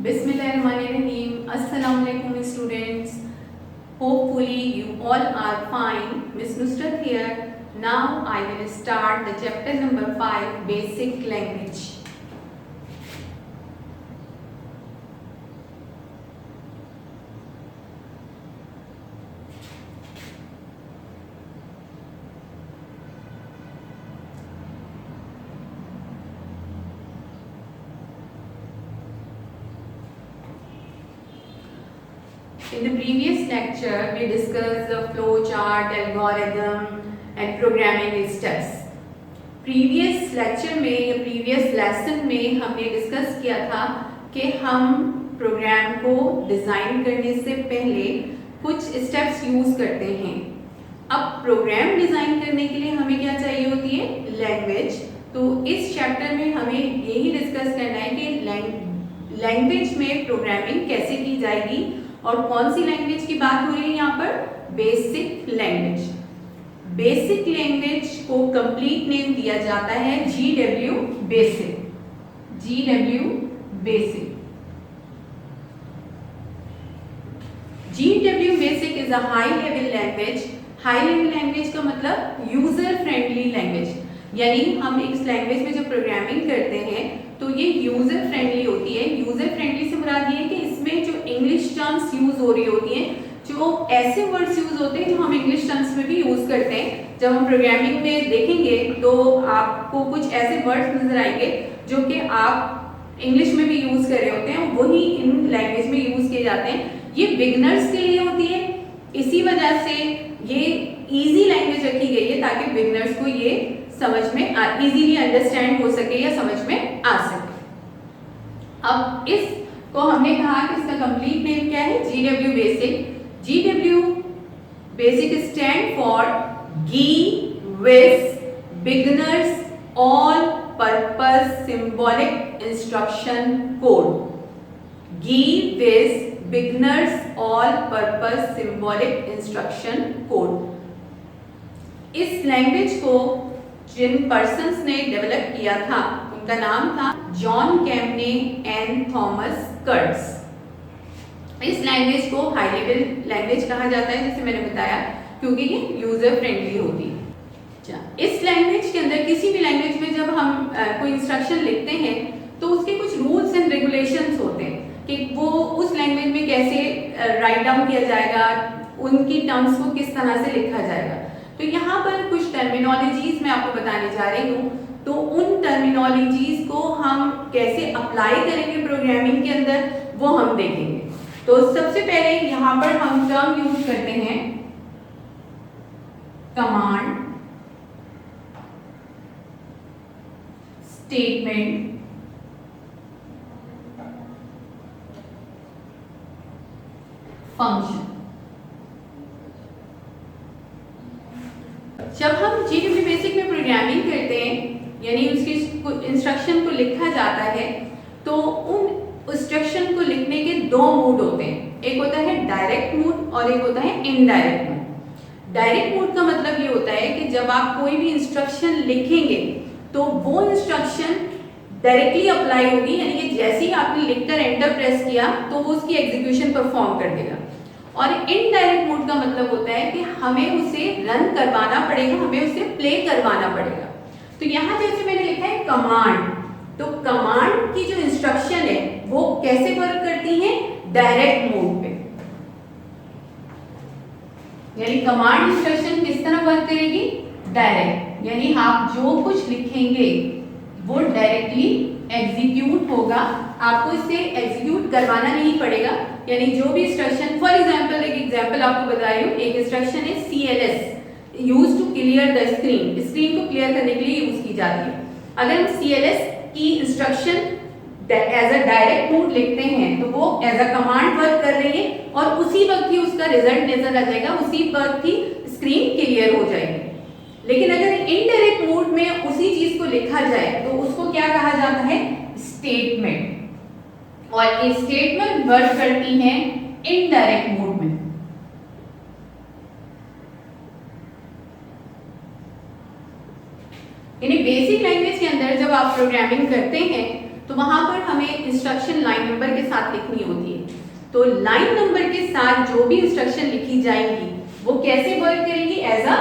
Bismillahirrahmanirrahim. Assalamu alaikum students. Hopefully you all are fine. Miss Nusrat here. Now I will start the chapter number 5, Basic Language. In the previous lecture, we discussed the flow chart, algorithm and programming steps. Previous lecture में या previous lesson में हमने discuss किया था कि हम programme को design करने से पहले कुछ steps यूज़ करते हैं. अब प्रोग्राम डिज़ाइन करने के लिए हमें क्या चाहिए होती है? लैंग्वेज. तो इस चैप्टर में हमें यही डिस्कस करना है कि लैंग्वेज में प्रोग्रामिंग कैसे की जाएगी और कौन सी लैंग्वेज की बात हो रही है यहाँ पर? Basic language. बेसिक लैंग्वेज को कंप्लीट नेम दिया जाता है GW basic. GW basic. GW basic is a high level language. High level language का मतलब यूजर फ्रेंडली लैंग्वेज, यानी हम इस लैंग्वेज में जब प्रोग्रामिंग करते हैं तो ये यूजर फ्रेंडली होती है. यूजर फ्रेंडली से मुराद ये है कि इसमें जो इंग्लिश टर्म्स यूज हो रही होती हैं, जो ऐसे वर्ड्स यूज होते हैं जो हम इंग्लिश टर्म्स में भी यूज करते हैं. जब हम प्रोग्रामिंग में देखेंगे तो आपको कुछ ऐसे वर्ड्स नजर आएंगे जो कि आप इंग्लिश में भी यूज कर रहे होते हैं, वही इन लैंग्वेज में यूज किए जाते हैं. ये बिगनर्स के लिए होती है, इसी वजह से ये इजी लैंग्वेज रखी गई है ताकि बिगनर्स को ये समझ में इजीली अंडरस्टैंड हो सके या समझ में आ सके. अब इसको हमने कहा कि इसका कंप्लीट नेम क्या है? GW basic. GW basic stand for GWIS beginners all purpose symbolic instruction code. GWIS beginners all purpose symbolic instruction code. इस लैंग्वेज को जिन पर्सन्स ने डेवलप किया था उनका नाम था जॉन कैम्पने एंड थॉमस कर्ट्स. इस लैंग्वेज को हाई लेवल लैंग्वेज कहा जाता है, जैसे मैंने बताया, क्योंकि ये यूजर फ्रेंडली होती है. इस लैंग्वेज के अंदर, किसी भी लैंग्वेज में जब हम कोई इंस्ट्रक्शन लिखते हैं तो उसके कुछ रूल्स एंड रेगुलेशंस होते हैं कि वो उस लैंग्वेज में कैसे राइट डाउन किया जाएगा, उनकी टर्म्स को किस तरह से लिखा जाएगा. तो यहाँ पर कुछ टर्मिनोलॉजीज मैं आपको बताने जा रही हूँ. तो उन टर्मिनोलॉजीज को हम कैसे अप्लाई करेंगे प्रोग्रामिंग के अंदर, वो हम देखेंगे. तो सबसे पहले यहाँ पर हम टर्म यूज करते हैं कमांड, स्टेटमेंट, फंक्शन. जब हम GW बेसिक में प्रोग्रामिंग करते हैं, यानी उसकी इंस्ट्रक्शन को लिखा जाता है, तो उन इंस्ट्रक्शन को लिखने के दो मोड होते हैं. एक होता है डायरेक्ट मोड और एक होता है इनडायरेक्ट मोड. डायरेक्ट मोड का मतलब ये होता है कि जब आप कोई भी इंस्ट्रक्शन लिखेंगे तो वो इंस्ट्रक्शन डायरेक्टली अप्लाई होगी, यानी कि जैसे ही आपने लिखकर एंटर प्रेस किया तो वो उसकी एग्जीक्यूशन परफॉर्म कर देगा. और इनडायरेक्ट मोड का मतलब होता है कि हमें उसे रन करवाना पड़ेगा, हमें उसे प्ले करवाना पड़ेगा. तो यहाँ जैसे मैंने लिखा है कमांड, तो कमांड की जो इंस्ट्रक्शन है वो कैसे वर्क करती है? डायरेक्ट मोड पे. यानी कमांड इंस्ट्रक्शन किस तरह वर्क करेगी? डायरेक्ट, यानी आप जो कुछ लिखेंगे वो डायरेक्टली एग्जीक्यूट होगा, आपको इसे एग्जीक्यूट करवाना नहीं पड़ेगा. यानी जो भी इंस्ट्रक्शन, फॉर एग्जांपल एक एग्जांपल आपको बता रही हूँ, एक इंस्ट्रक्शन है CLS use to clear the screen. Screen को क्लियर करने के लिए यूज की जाती है. अगर हम CLS की instruction as a direct mode लिखते हैं तो वो एज अ कमांड वर्क कर रही है और उसी वक्त ही उसका रिजल्ट नजर आ जाएगा, उसी वक्त ही स्क्रीन क्लियर हो जाएगी. लेकिन अगर इनडायरेक्ट मोड में उसी चीज को लिखा जाए तो उसको क्या कहा जाता है? स्टेटमेंट. और ये स्टेटमेंट वर्क करती है इनडायरेक्ट मोड में. यानी बेसिक लैंग्वेज के अंदर जब आप प्रोग्रामिंग करते हैं तो वहां पर हमें इंस्ट्रक्शन लाइन नंबर के साथ लिखनी होती है। तो लाइन नंबर के साथ जो भी इंस्ट्रक्शन लिखी जाएंगी वो कैसे वर्क करेंगी? As a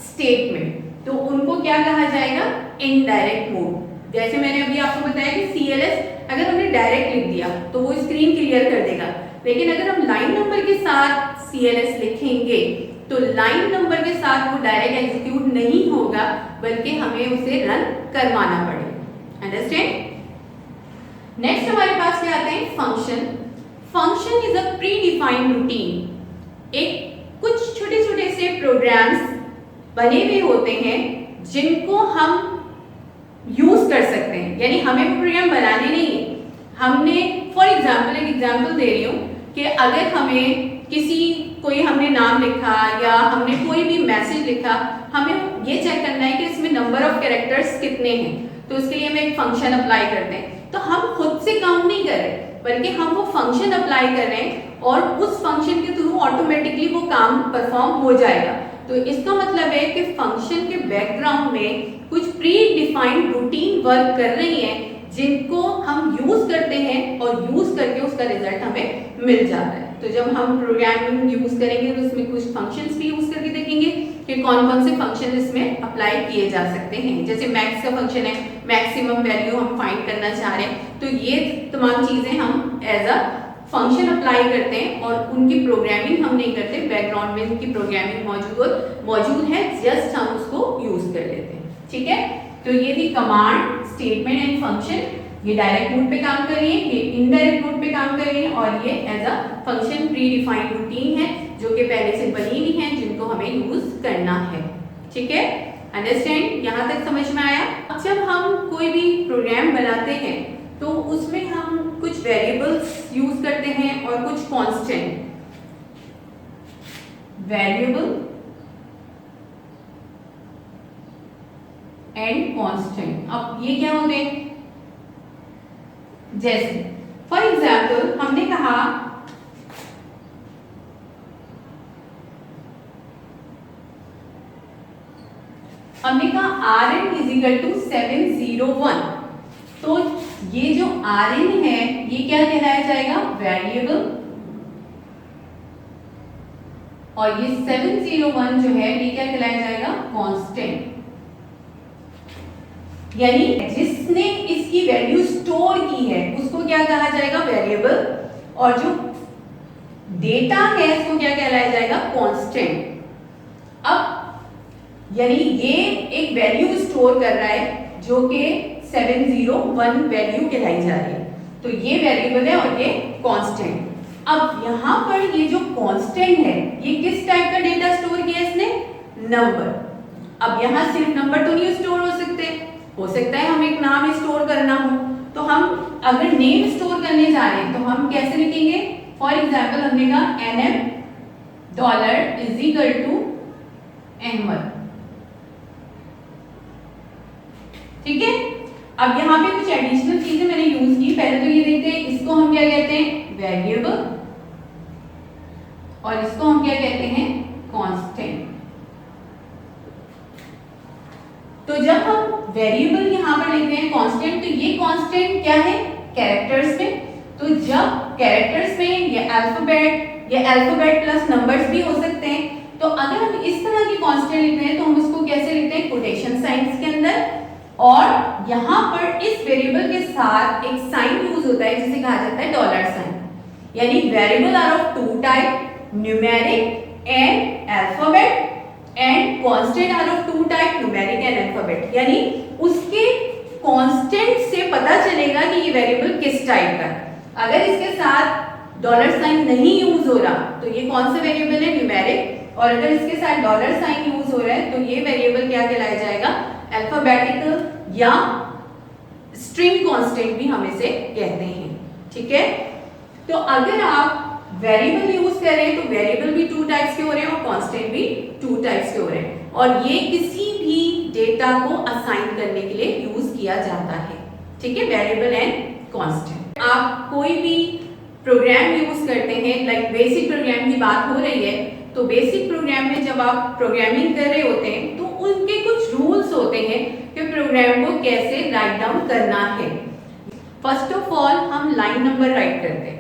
statement. तो उनको क्या कहा जाएगा? Indirect mode. जैसे मैंने अभी आपको बताया कि CLS अगर हमने डायरेक्ट लिख दिया तो वो स्क्रीन क्लियर कर देगा, लेकिन अगर हम लाइन नंबर के साथ CLS लिखेंगे तो लाइन नंबर के साथ वो डायरेक्ट एग्जीक्यूट नहीं होगा, बल्कि हमें उसे रन करवाना पड़ेगा। अंडरस्टैंड? नेक्स्ट हमारे पास क्या आते हैं? Function. Function is a pre defined routine. एक कुछ छोटे छोटे से प्रोग्राम्स बने हुए होते हैं जिनको हम यूज कर सकते हैं, यानी हमें वो प्रोग्राम बनाने नहीं है। हमने फॉर एग्जाम्पल एक एग्जाम्पल दे रही हूँ कि अगर हमें कोई हमने नाम लिखा या हमने कोई भी मैसेज लिखा, हमें ये चेक करना है कि इसमें नंबर ऑफ कैरेक्टर्स कितने हैं, तो उसके लिए हम एक फंक्शन अप्लाई करते हैं। तो हम खुद से काउंट नहीं कर रहे, बल्कि हम वो फंक्शन अप्लाई कर रहे हैं और उस फंक्शन के थ्रू ऑटोमेटिकली वो काम परफॉर्म हो जाएगा। तो इसका मतलब है कि फंक्शन के बैकग्राउंड में कुछ प्री डिफाइंड रूटीन वर्क कर रही है जिनको हम यूज करते हैं और यूज करके उसका रिजल्ट हमें मिल जाता है। तो जब हम प्रोग्रामिंग यूज करेंगे तो उसमें कुछ फंक्शंस भी यूज करके देखेंगे कि कौन कौन से फंक्शन इसमें अप्लाई किए जा सकते हैं। जैसे मैक्स का फंक्शन है, मैक्सिमम वैल्यू हम फाइंड करना चाह रहे हैं, तो ये तमाम चीजें हम एज अ फंक्शन अप्लाई करते हैं और उनकी प्रोग्रामिंग हम नहीं करते, बैकग्राउंड में उनकी प्रोग्रामिंग मौजूद है, जस्ट हम उसको यूज कर लेते हैं। ठीक है, तो ये थी कमांड, स्टेटमेंट एंड फंक्शन। ये डायरेक्ट मोड पे काम कर रही है, ये इनडायरेक्ट मोड पे काम कर रही है, और ये as a function predefined routine है जो कि पहले से बनी हुई है, जिनको हमें यूज करना है। ठीक है, अंडरस्टैंड? यहाँ तक समझ में आया? अब जब हम कोई भी प्रोग्राम बनाते हैं तो उसमें हम कुछ वेरिएबल्स यूज करते हैं और कुछ कांस्टेंट। वेरिएबल एंड कांस्टेंट, अब ये क्या होते हैं? जैसे फॉर एग्जाम्पल हमने कहा Rn इज इक्वल टू 701, तो ये जो Rn है ये क्या कहलाया जाएगा? वेरिएबल, और ये 701 जो है ये क्या कहलाया जाएगा? कांस्टेंट। यानी जिसने इसकी वैल्यू स्टोर की है उसको क्या कहा जाएगा? वेरिएबल, और जो डेटा है इसको क्या कहलाया जाएगा? कांस्टेंट। अब यानी ये एक वैल्यू स्टोर कर रहा है जो कि 701 वैल्यू कहलाई जा रही है, तो ये वेरिएबल है और ये कांस्टेंट। अब यहाँ पर ये जो कांस्टेंट है ये किस टाइप का डेटा स्टोर किया इसने? नंबर। अब यहाँ सिर्फ नंबर तो नहीं स्टोर हो सकता है हम एक नाम स्टोर करना हो, तो हम अगर नेम स्टोर करने जा रहे हैं तो हम कैसे लिखेंगे? फॉर एग्जाम्पल हमने कहा $$ इज इक्वल टू अहमद। ठीक है, अब यहाँ पे कुछ एडिशनल चीजें मैंने यूज की। पहले तो ये देखते हैं, इसको हम क्या कहते हैं? वेरिएबल, और इसको हम क्या कहते हैं? कांस्टेंट। तो जब हम वेरिएबल यहाँ पर लिखते हैं कांस्टेंट, तो ये कांस्टेंट क्या है? कैरेक्टर्स में। तो जब कैरेक्टर्स में ये अल्फाबेट प्लस नंबर्स भी हो सकते हैं, तो अगर हम इस तरह की कांस्टेंट लिख रहे हैं तो हम उसको कैसे लिखते हैं? कोटेशन साइंस के अंदर, और यहाँ पर इस वेरिएबल के साथ एक साइन यूज होता है जिसे कहा जाता है $साइन। यानी variable are of two type, numeric and alphabet, and constant are of two type, numeric and alphabet. यानी उसके कांस्टेंट से पता चलेगा कि ये वेरिएबल किस टाइप का है। अगर इसके साथ $साइन नहीं यूज हो रहा तो ये कौन सा वेरिएबल है? न्यूमेरिक, और अगर इसके साथ $साइन यूज हो रहा है तो ये वेरिएबल क्या कहलाया जाएगा? अल्फाबेटिकल या स्ट्रिंग कांस्टेंट भी हम इसे कहते हैं। ठीक है, तो अगर आप वेरिएबल यूज कर रहे हैं तो वेरिएबल भी टू टाइप्स के हो रहे हैं और कांस्टेंट भी टू टाइप्स के हो रहे हैं, और ये किसी भी डेटा को असाइन करने के लिए यूज किया जाता है। ठीक है, वेरिएबल एंड कांस्टेंट। आप कोई भी प्रोग्राम यूज करते हैं, लाइक बेसिक प्रोग्राम की बात हो रही है, तो बेसिक प्रोग्राम में जब आप प्रोग्रामिंग कर रहे होते हैं तो उनके कुछ रूल्स होते हैं कि प्रोग्राम को कैसे राइट डाउन करना है। फर्स्ट ऑफ ऑल हम लाइन नंबर राइट करते हैं।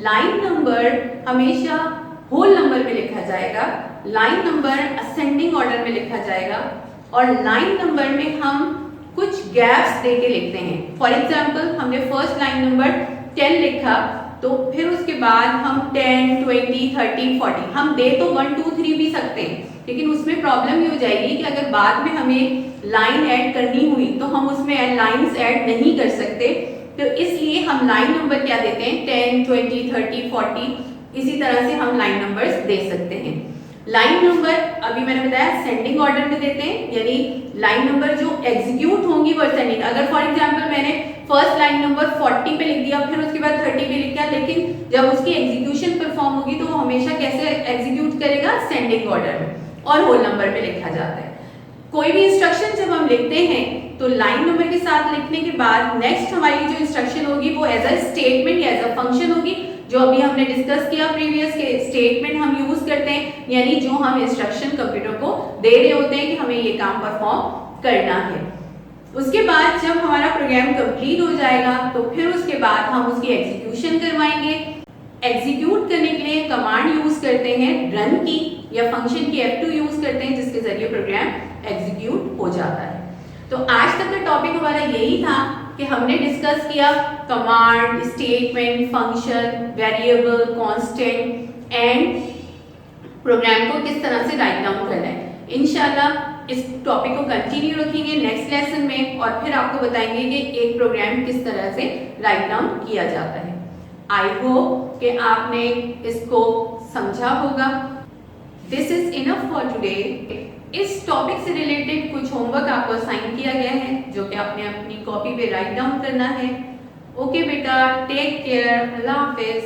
लाइन नंबर हमेशा होल नंबर में लिखा जाएगा, लाइन नंबर असेंडिंग ऑर्डर में लिखा जाएगा, और लाइन नंबर में हम कुछ गैप्स देके लिखते हैं। फॉर एग्जाम्पल हमने फर्स्ट लाइन नंबर 10 लिखा, तो फिर उसके बाद हम 10, 20, 30, 40 हम दे तो 1, 2, 3 भी सकते हैं, लेकिन उसमें प्रॉब्लम ये हो जाएगी कि अगर बाद में हमें लाइन ऐड करनी हुई तो हम उसमें लाइंस ऐड नहीं कर सकते। तो इसलिए हम लाइन नंबर क्या देते हैं, 10, 20, 30, 40, इसी तरह से हम लाइन नंबर्स दे सकते हैं। लाइन नंबर अभी मैंने बताया सेंडिंग ऑर्डर में देते हैं, यानी लाइन नंबर जो एग्जीक्यूट होंगी वो सेंडिंग। अगर फॉर एग्जांपल मैंने फर्स्ट लाइन नंबर 40 पे लिख दिया, फिर उसके बाद 30 पे लिख दिया, लेकिन जब उसकी एग्जीक्यूशन परफॉर्म होगी तो वो हमेशा कैसे एग्जीक्यूट करेगा, सेंडिंग ऑर्डर में, और होल नंबर पे लिखा जाता है। कोई भी इंस्ट्रक्शन जब हम लिखते हैं तो लाइन नंबर के साथ लिखने के बाद नेक्स्ट हमारी जो इंस्ट्रक्शन होगी वो एज अ स्टेटमेंट या एज अ फंक्शन होगी, जो अभी हमने डिस्कस किया प्रीवियस के स्टेटमेंट हम यूज करते हैं, यानी जो हम इंस्ट्रक्शन कंप्यूटर को दे रहे होते हैं कि हमें ये काम परफॉर्म करना है। उसके बाद जब हमारा प्रोग्राम कंप्लीट हो जाएगा तो फिर उसके बाद हम उसकी एग्जीक्यूशन करवाएंगे। एग्जीक्यूट करने के लिए कमांड यूज करते हैं रन की, या फंक्शन की F2 यूज करते हैं, जिसके जरिए प्रोग्राम एग्जीक्यूट हो जाता है। तो आज तक का टॉपिक हमारा यही था कि हमने डिस्कस किया command, statement, function, variable, constant and program को किस तरह से राइट डाउन करना है। इंशाल्लाह इस टॉपिक को कंटिन्यू रखेंगे नेक्स्ट लेसन में, और फिर आपको बताएंगे कि एक प्रोग्राम किस तरह से राइट डाउन किया जाता है। आई होप कि आपने इसको समझा होगा। This is enough for today. इस टॉपिक से रिलेटेड कुछ होमवर्क आपको असाइन किया गया है, जो कि आपने अपनी कॉपी पे राइट डाउन करना है। ओके बेटा, टेक केयर, अल्लाह हाफिज।